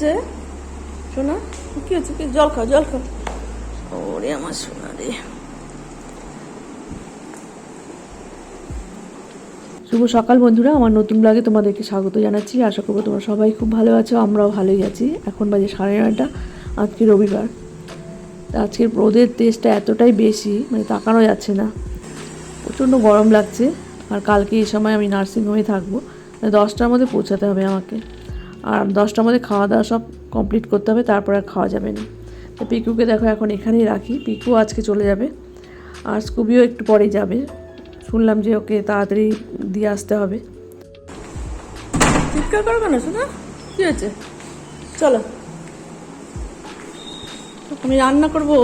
হয়েছে সোনা? কি হয়েছে? কি জল খাও, জল খাও। ওরে আমার সোনা রে। শুভ সকাল বন্ধুরা, আমার নতুন ব্লগে তোমাদেরকে স্বাগত জানাচ্ছি। আশা করবো তোমরা সবাই খুব ভালো আছো, আমরাও ভালোই আছি। এখন বাজে 9:30। আজকে রবিবার। আজকের রোদের তেজটা এতটাই বেশি, মানে তাকানো যাচ্ছে না, প্রচণ্ড গরম লাগছে। আর কালকে এই সময় আমি নার্সিংহোমে থাকবো, 10টার মধ্যে পৌঁছাতে হবে আমাকে। আর 10টার মধ্যে খাওয়া দাওয়া সব কমপ্লিট করতে হবে, তারপর আর খাওয়া যাবে না। তো পিকুকে দেখো এখন এখানেই রাখি, পিকু আজকে চলে যাবে। আর স্কুবিও একটু পরেই যাবে, শুনলাম যে ওকে তাড়াতাড়ি দিয়ে আসতে হবে। চিৎকার করো কেন শোনা? কি হয়েছে? চলো, আমি রান্না করবো।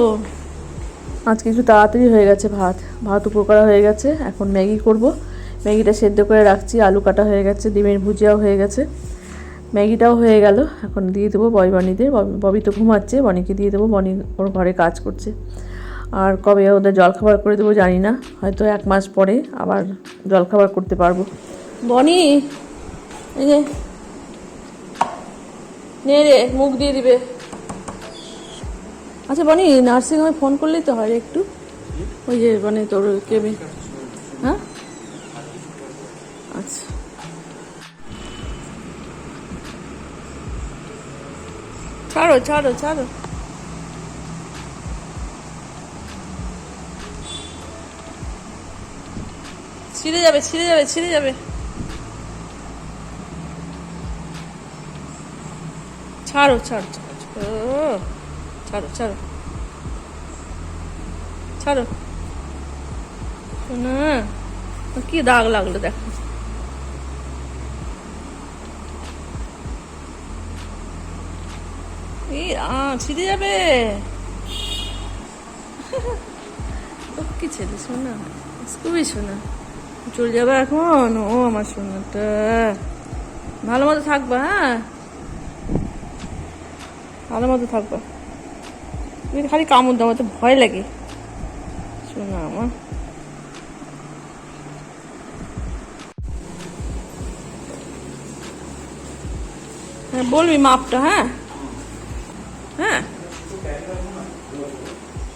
আজকে একটু তাড়াতাড়ি হয়ে গেছে, ভাত উপর করা হয়ে গেছে। এখন ম্যাগি করব। ম্যাগিটা সেদ্ধ করে রাখছি, আলু কাটা হয়ে গেছে, ডিমের ভুজিয়াও হয়ে গেছে, ম্যাগিটাও হয়ে গেল। এখন দিয়ে দেবো বনিদের। ববি তো ঘুমাচ্ছে, বনিকে দিয়ে দেবো, বনি ওর ঘরে কাজ করছে। আর কবে ওদের জলখাবার করে দেবো জানি না, হয়তো 1 মাস পরে আবার জলখাবার করতে পারবো। বনি এই যে নে রে, মুখ দিয়ে দিবে। আচ্ছা বনি, নার্সিংহোমে ফোন করলেই তো হয় একটু, ওই যে মানে তোর কেবিন। হ্যাঁ আচ্ছা, ছাড়ো ছাড়ো ছাড়ো। ছিঁড়ে যাবে, ছিঁড়ে যাবে, ছিঁড়ে যাবে। ছাড়ো ছাড়ো ছাড়ো ছাড়ো ছাড়ো ছাড়ো। না কি দাগ লাগলো দেখো। ছিঁড়ে যাবে। কি ছেলে শোনা, খুবই শোনা। চলে যাবে এখন। ও আমার সোনাটা, ভালো মতো থাকবা। হ্যাঁ ভালো মতো থাকবা। তুমি খালি কামড় দাও, তো ভয় লাগে শোনা আমার। হ্যাঁ বলবি মাপটা। হ্যাঁ হ্যাঁ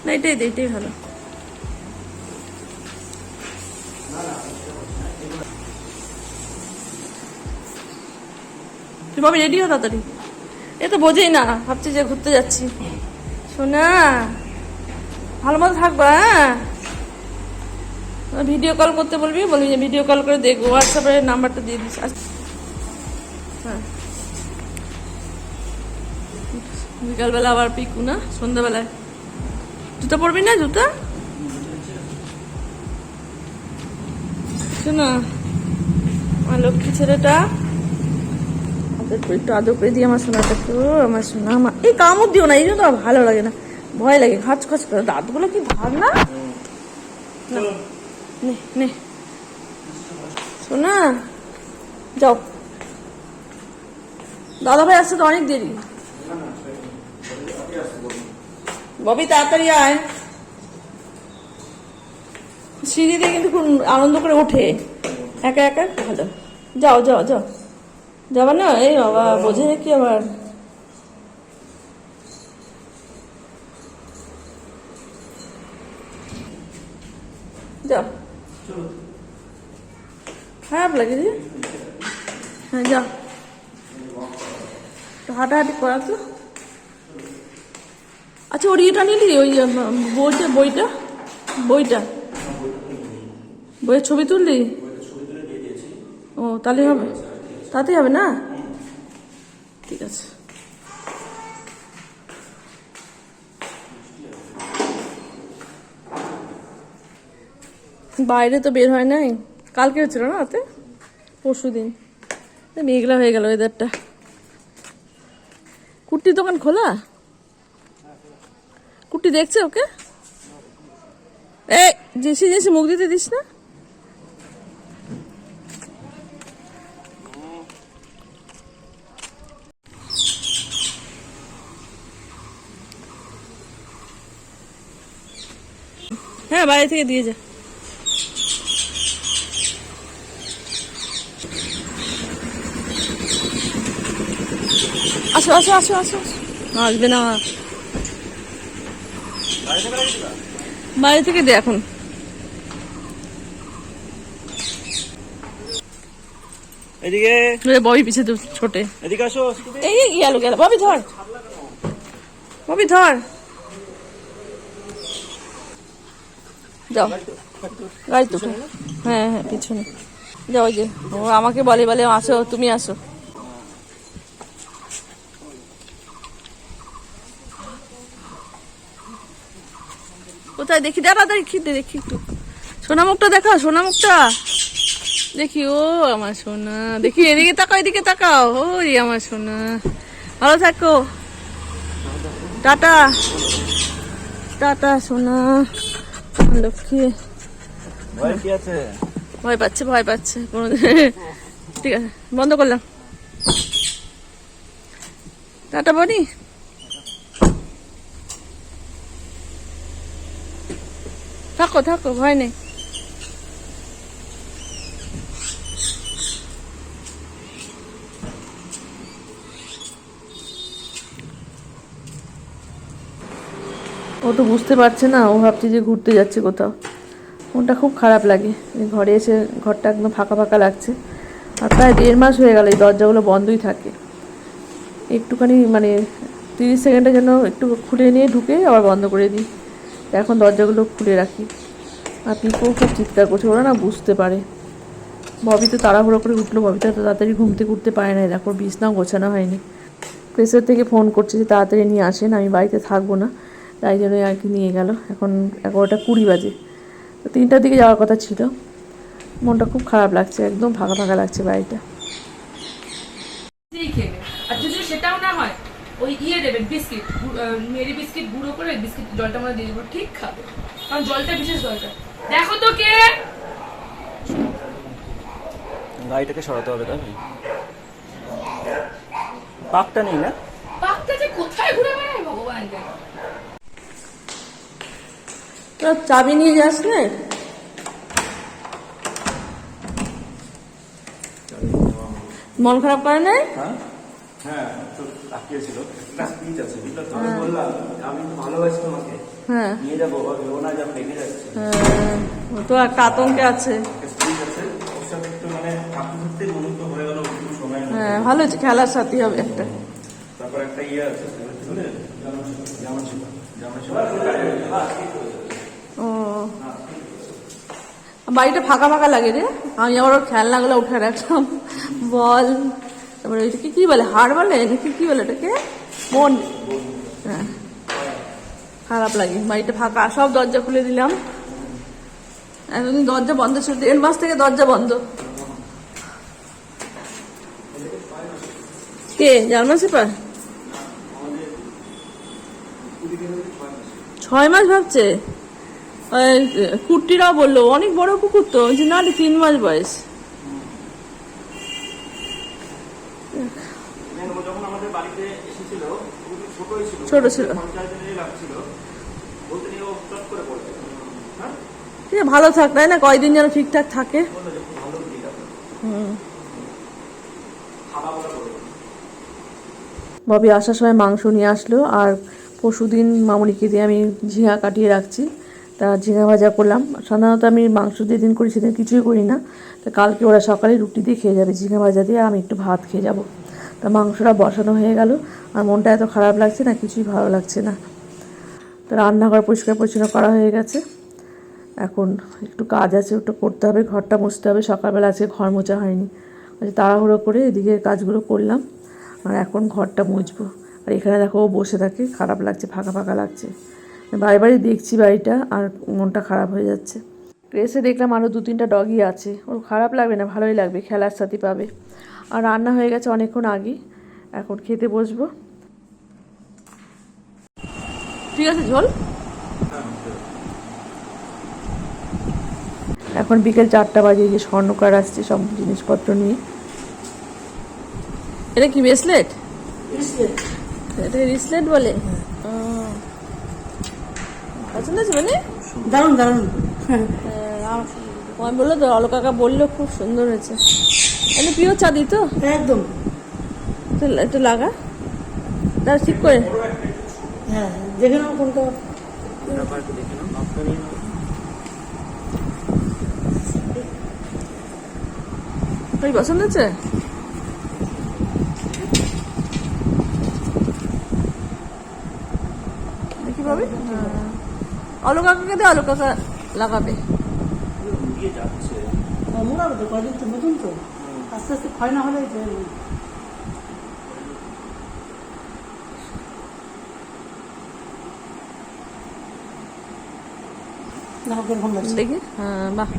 না, এটাই ভালো। তুই ভাবি রেডি হো তাড়াতাড়ি। এ তো বোঝেই না, ভাবছি যে ঘুরতে যাচ্ছি। শোনা ভালো মতো থাকবা। হ্যাঁ ভিডিও কল করতে বলবি যে ভিডিও কল করে দেখবো, হোয়াটসঅ্যাপে নাম্বারটা দিয়ে দিস। হ্যাঁ বিকালবেলা আবার পিকু না, সন্ধ্যাবেলায়। জুতা পরবি না? জুতা শোনা আমার লক্ষ্মী ছেলেটা, একটু আদর করে দিই আমার সোনাটা। তো আমার সোনা, আমার এই কামড় দিও না, এই জন্য ভালো লাগে না, ভয় লাগে। খচ খচ করে দাঁতগুলো কি ভার না। নে নে সোনা, যাও। দাদা ভাই আসতে তো অনেক দেরি। ববি তাড়াতাড়ি আয়। সিঁড়িতে কিন্তু খুব আনন্দ করে ওঠে একা একা, ভালো। যাও যাও যাও, যাবা না? এই বাবা বোঝে নাকি আবার। যাও, খারাপ লাগে যে। হ্যাঁ যাও, হাঁটাহাঁটি করা তো। আচ্ছা ওর ইয়েটা নিলি, ওই বইটা বইয়ের ছবি তুললি? ও তাহলে হবে, তাতেই হবে না? ঠিক আছে। বাইরে তো বের হয় নাই, কালকে হচ্ছিল না রাতে, পরশু দিন। মেঘলা হয়ে গেল ওয়েদারটা। কুট্টির দোকান খোলা? কুট্টি দেখছে ওকে? এই জেসি মুখ দিতে দিস না। হ্যাঁ বাইরে থেকে দিয়ে যা। আসো আসো আসো আসো, আসবে না বাইরে থেকে দে এখন। এদিকে ববি পিছে তো ছোটে, এদিকে আসো। এই গেল গেল, ববি ধর, ববি ধর, যাও গাড়ি তো, হ্যাঁ হ্যাঁ পিছনে যাও। ওই যে ও আমাকে বলে বলে আসো তুমি আসো। কোথায় দেখি, দাঁড়া দেখি দেখি একটু সোনা মুখটা দেখা, সোনা মুখটা দেখি। ও আমার সোনা, দেখি এদিকে তাকাও, এদিকে তাকাও, ওই আমার সোনা। ভালো থাকো, টাটা টাটা সোনা লক্ষ্মী। ভয় কি আছে? ভয় পাচ্ছে, ভয় পাচ্ছে ঠিক আছে বন্ধ করলাম, টাটা বনি। থাকো থাকো, ভয় নেই। ও তো বুঝতে পারছে না, ও ভাবছে যে ঘুরতে যাচ্ছে কোথাও। মনটা খুব খারাপ লাগে, ঘরে এসে ঘরটা একদম ফাঁকা ফাঁকা লাগছে। আর প্রায় 1.5 মাস হয়ে গেল এই দরজাগুলো বন্ধই থাকে। একটুখানি মানে 30 সেকেন্ডের জন্য একটু খুলে নিয়ে ঢুকে আবার বন্ধ করে দিই। এখন দরজাগুলো খুলে রাখি। আর পিপও খুব চিৎকার করছে, ওরা না বুঝতে পারে। ববি তো তাড়াহুড়ো করে উঠলো, ববিটা তো তাড়াতাড়ি ঘুমতে করতে পারে না, দেখো বিছনাও গোছানো হয়নি। প্রেসার থেকে ফোন করছে যে তাড়াতাড়ি নিয়ে আসেন, আমি বাড়িতে থাকবো না, তাই জন্যই আর কি নিয়ে গেল। এখন 11টা 20 বাজে, তো 3টার দিকে যাওয়ার কথা ছিল। মনটা খুব খারাপ লাগছে, একদম ফাঁকা ফাঁকা লাগছে বাড়িটা। আর যদি সেটাও না হয় ওই দেবেন বিস্কিট, মেরি বিস্কিট গুঁড়ো করে বিস্কিট জলটা মধ্যে দিয়ে দেবো, ঠিক খাবে, কারণ জলটা বিশেষ দরকার। দেখো তো কে, গাড়িটাকে সরাতে হবে তাই পাকটা নেই না, পাকটা যে কোথায় ঘুরে বেড়ায় ভগবান জানে। তো চাবি নিয়ে যাস না, মন খারাপ করে না? হ্যাঁ তো তাকিয়েছিল একটা স্পিচ আছে, বুঝলে তো আমি বললাম আমি তো ভালোবাসি তোমাকে, হ্যাঁ নিয়ে যাবো, ও না যা লেগে যাচ্ছে। ও তো একটা আতঙ্কে আছে। স্পিচ আছে ওর সাথে একটু মানে আপনি ধরতে মুহূর্ত হয়ে গেল একটু সময়। হ্যাঁ ভালো হচ্ছে, খেলার সাথী হবে একটা। তারপর একটা আছে ও বাড়িটা ফাঁকা ফাঁকা লাগে রে। আমি আবার ওর খেলনাগুলো উঠে রাখলাম, বল, তারপরে ওইটাকে কি বলে, হাড় বলে নাকি কি বলে ওটাকে, মন। হ্যাঁ খারাপ লাগে, বাড়িটা ফাঁকা। সব দরজা খুলে দিলাম, এতদিন দরজা বন্ধ ছিল, 1.5 মাস থেকে দরজা বন্ধ। কে জার্মান শেফার্ড? 6 মাস ভাবছে। কুট্টিরাও বললো অনেক বড় কুকুর তো, যে না 3 মাস বয়স। যখন আমাদের বাড়িতে এসেছিল ছোট ছিল, ঠিক আছে ভালো থাক, তাই না, কয়দিন যেন ঠিকঠাক থাকে। ববি আসার সময় মাংস নিয়ে আসলো, আর পরশুদিন মামুনিকে দিয়ে আমি ঝিঙা কাটিয়ে রাখছি, তা ঝিঙা ভাজা করলাম। সাধারণত আমি মাংস যেদিন করি সেদিন কিছুই করি না, তা কালকে ওরা সকালে রুটি দিয়ে খেয়ে যাবে ঝিঙা ভাজা দিয়ে, আমি একটু ভাত খেয়ে যাব। তা মাংসটা বসানো হয়ে গেল, আর মনটা এত খারাপ লাগছে না, কিছুই ভালো লাগছে না। তো রান্নাঘর পরিষ্কার পরিচ্ছন্ন করা হয়ে গেছে, এখন একটু কাজ আছে, ওটা করতে হবে, ঘরটা মুছতে হবে। সকালবেলা আজকে ঘর মোছা হয়নি, তাড়াহুড়ো করে এদিকে কাজগুলো করলাম, আর এখন ঘরটা মুছবো। আর এখানে দেখো ও বসে থাকে, খারাপ লাগছে, ফাঁকা ফাঁকা লাগছে। বারে বারে দেখছি বাড়িটা, আর মনটা খারাপ হয়ে যাচ্ছে। এসে দেখলাম আরও 2-3টা ডগি আছে, ওর খারাপ লাগবে না, ভালোই লাগবে, খেলার সাথে পাবে। আর রান্না হয়ে গেছে অনেকক্ষণ আগেই, এখন খেতে বসবো। ঠিক আছে ঝোল। এখন বিকেল 4টা বাজে, যে স্বর্ণকার আসছে সব জিনিসপত্র নিয়ে। এটা কি ব্রেসলেট? এটাকে রিসলেট বলে। পছন্দ আছে মানে? দারুন দারুন। আমি বললো তো, অলো কাকা বললো খুব সুন্দর হয়েছে। এটা পিওর চাঁদি তো? একদম। একটু লাগা, দাঁড়া ঠিক করে হ্যাঁ দেখে নাও কোনটা ব্যাপারটা দেখে নাও আপনার নিয়ে নাও। ওই পছন্দ হচ্ছে দেখি পাবে অলো কাকাকে দে অলো কাকা লাগাবে পুরো মুড়িয়ে যাচ্ছে। মোড়াবে তো কদিন তো নতুন তো আস্তে আস্তে ক্ষয় না হলে না কিরকম লাগছে দেখি হ্যাঁ বাহ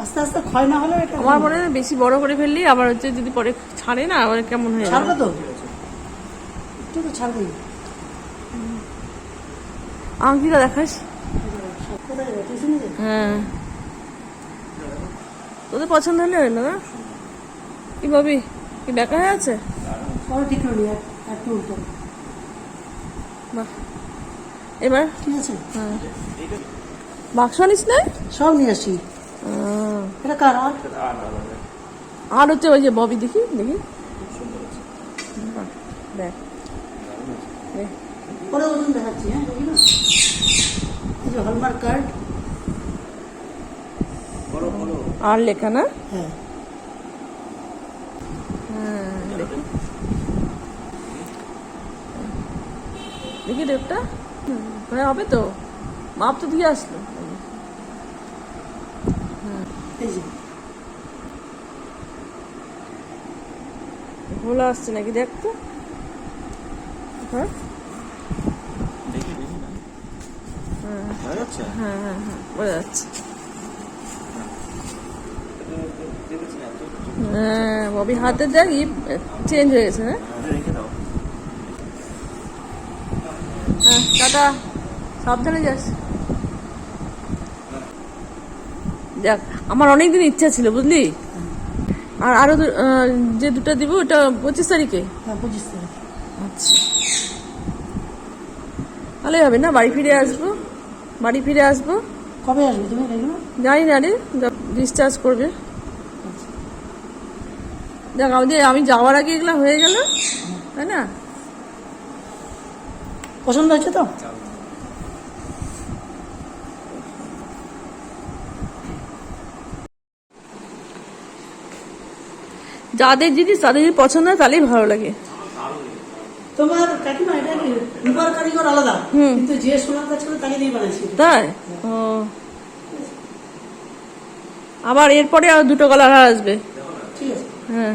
আস্তে আস্তে ক্ষয় না হলে এটা আমার মনে হয় বেশি বড় করে ফেললি আবার হচ্ছে যদি পরে ছাড়ে না আবার কেমন হয়ে ছাড়বে যাবে তো একটু তো ছাড়বেই আংটিটা দেখাস কোথায় যাবে টিউশনে যাবে হ্যাঁ তোদের পছন্দ হলে হলো না কি ভাবি কি বেকার হয়ে আছে সব ঠিক হয়নি একটু উল্টো বাহ এবার ঠিক আছে হ্যাঁ বাক্স আনিস না সব নিয়ে আসি এটা কার আর আর হচ্ছে ওই যে ববি দেখি দেখি বাহ, দেখ দেখ। পরে ওজন দেখাচ্ছি হ্যাঁ দেখি না এই যে হলমার্ক কার্ড বলো বলো। আর লেখা না হ্যাঁ হ্যাঁ দেখি দেখি ডেটটা হ্যাঁ হবে তো মাপ তো দিয়ে আসলো এই যে ভুল আসছে নাকি দেখ তো হ্যাঁ দেখি দেখি না হয়ে যাচ্ছে। হ্যাঁ হ্যাঁ হ্যাঁ বোঝা যাচ্ছে দেখেছি এত হ্যাঁ ববি হাতে দেখ চেঞ্জ হয়ে গেছে না রেখে দাও। হ্যাঁ টাটা সাবধানে যাস দেখ আমার অনেকদিন ইচ্ছা ছিল বুঝলি আর আরো যে দুটো দিব ওটা 25 তারিখে হ্যাঁ 25 তারিখ আচ্ছা ভালোই হবে না বাড়ি ফিরে আসবো কবে আসবে তুমি দেখো না জানি না রে ডিসচার্জ করবে দেখ আমি যাওয়ার আগে এগুলো হয়ে গেল তাই না পছন্দ হচ্ছে তো যাদের জিনিস তাদের যদি পছন্দ হয় তাহলেই ভালো লাগে তোমার কাকিমা এটা কি রূপার কারিগর আলাদা কিন্তু যে সোনার কাজ করে তাকে দিয়ে বানাইছি তাই ও আবার এরপরে আর দুটো কালার আসবে ঠিক আছে হ্যাঁ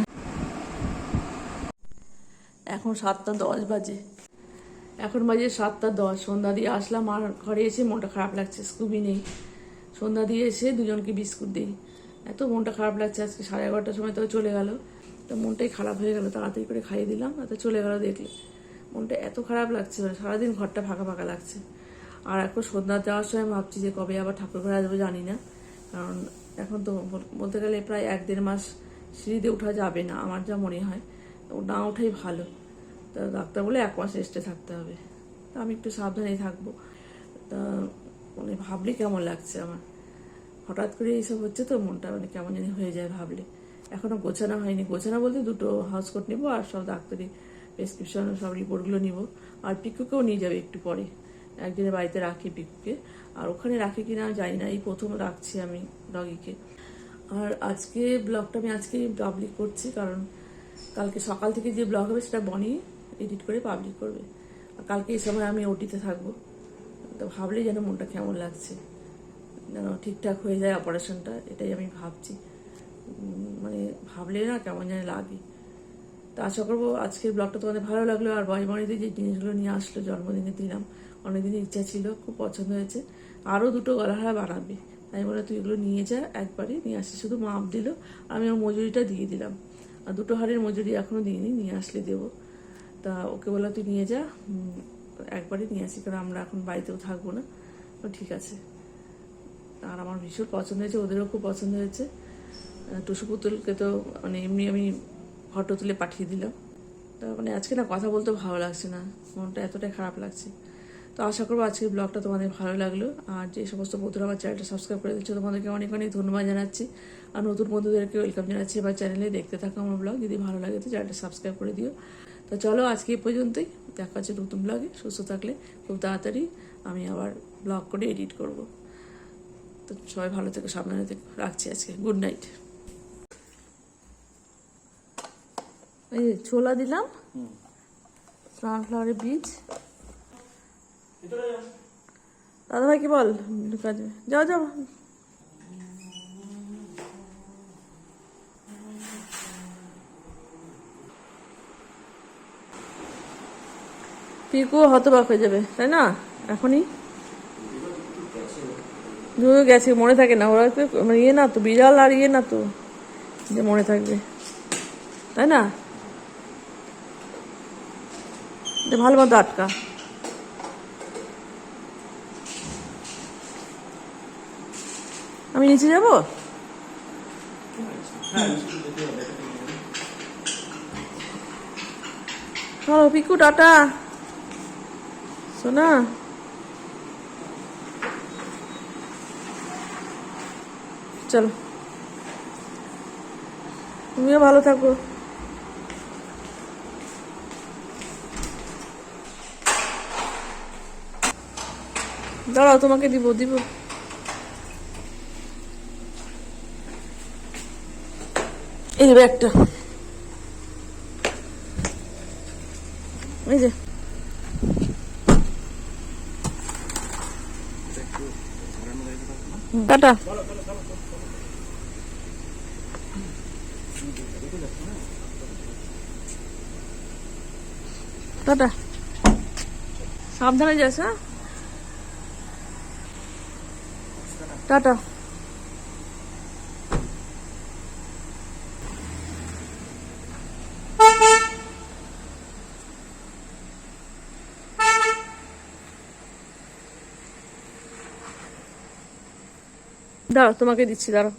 এখন 7:10 বাজে এখন বাজে 7:10 সন্ধ্যা দিয়ে আসলাম আর ঘরে এসে মনটা খারাপ লাগছে স্কুবি নেই সন্ধ্যা দিয়ে এসে দুজনকে বিস্কুট দিই এত মনটা খারাপ লাগছে আজকে 11:30টার সময় তো চলে গেল তো মনটাই খারাপ হয়ে গেল তাড়াতাড়ি করে খাইয়ে দিলাম এত চলে গেল দেখলে মনটা এত খারাপ লাগছে সারাদিন ঘরটা ফাঁকা ফাঁকা লাগছে আর এখন সন্ধ্যা দেওয়ার সময় ভাবছি যে কবে আবার ঠাকুর ঘরে আসবো জানি না কারণ এখন তো বলতে গেলে প্রায় 1-1.5 মাস সিঁড়িতে ওঠা যাবে না আমার যা মনে হয় না ওঠাই ভালো তা ডাক্তার বলে 1 মাস রেস্টে থাকতে হবে তা আমি একটু সাবধানেই থাকবো তা মানে ভাবলে কেমন লাগছে আমার হঠাৎ করে এইসব হচ্ছে তো মনটা মানে কেমন জানি হয়ে যায় ভাবলে এখনো গোছানো হয়নি গোছানো বলতে 2টো হাউস কোট নেবো আর সব ডাক্তারি প্রেসক্রিপশন সব রিপোর্টগুলো নিব আর পিকুকেও নিয়ে যাবে একটু পরে একদিনের বাড়িতে রাখি পিকুকে আর ওখানে রাখি কিনা জানি না এই প্রথম রাখছি আমি ডগিকে আর আজকে ব্লগটা আমি আজকেই পাবলিক করছি কারণ কালকে সকাল থেকে যে ব্লগ হবে সেটা বনি এডিট করে পাবলিক করবে আর কালকে এই সময় আমি ওটিতে থাকবো তো ভাবলেই যেন মনটা কেমন লাগছে যেন ঠিকঠাক হয়ে যায় অপারেশনটা এটাই আমি ভাবছি মানে ভাবলে না কেমন যেন লাগে তা আশা করবো আজকের ব্লগটা তোমাদের ভালো লাগলো আর বনিতে যে জিনিসগুলো নিয়ে আসলো জন্মদিনে দিলাম অনেকদিনের ইচ্ছা ছিল খুব পছন্দ হয়েছে আরও 2টো গলাহার বানাবে তাই বলে তুই এগুলো নিয়ে যা একবারে নিয়ে আসি শুধু মাপ দিল আমি ওর মজুরিটা দিয়ে দিলাম আর 2টো হারের মজুরি এখনো দিইনি নিয়ে আসলে দেবো তা ওকে বলা তুই নিয়ে যা একবারে নিয়ে আসি কারণ আমরা এখন বাড়িতেও থাকবো না তো ঠিক আছে আর আমার ভীষণ পছন্দ হয়েছে ওদেরও খুব পছন্দ হয়েছে টুসু পুতুলকে তো মানে এমনি আমি ফটো তুলে পাঠিয়ে দিলাম তা মানে আজকে না কথা বলতে ভালো লাগছে না মনটা এতটাই খারাপ লাগছে তো আশা করবো আজকের ব্লগটা তোমাদের ভালো লাগলো। আর যে সমস্ত বন্ধুরা আমার চ্যানেলটা সাবস্ক্রাইব করে দিচ্ছ তোমাদেরকে অনেক অনেক ধন্যবাদ জানাচ্ছি। আর নতুন বন্ধুদেরকে ওয়েলকাম জানাচ্ছি এবার চ্যানেলে দেখতে থাকো আমার ব্লগ। যদি ভালো লাগে তো চ্যানেলটা সাবস্ক্রাইব করে দিও। তো চলো আজকে এই পর্যন্তই, দেখা হচ্ছে নতুন ব্লগে। সুস্থ থাকলে খুব তাড়াতাড়ি আমি আবার ব্লগ করে এডিট করব। তো সবাই ভালো থেকো, সাবধানে থেকো, রাখছি আজকে, গুড নাইট। এই যে ছোলা দিলাম, সানফ্লাওয়ারের বীজ। দাদা ভাই কি বল, ঢুকা দেবে, যাও যাও। পিকু হতবাক হয়ে যাবে তাই না এখনই, গেছে মনে থাকে না, ওরা তো ইয়ে না তো, বিড়াল আর ইয়ে না তো যে মনে থাকবে, তাই না? ভালো মতো আটকা। আমি নিচে যাব। চলো পিকু, টাটা সোনা। চলো, তুমিও ভালো থাকো। দাঁড়াও, তোমাকে দিব দিব। এই যে ব্যাগটা, এই যে টাটা। টাটা, সাবধানে যাস। হ্যাঁ, টাটা। দাঁড়াও, তোমাকে দিচ্ছি, দাঁড়াও।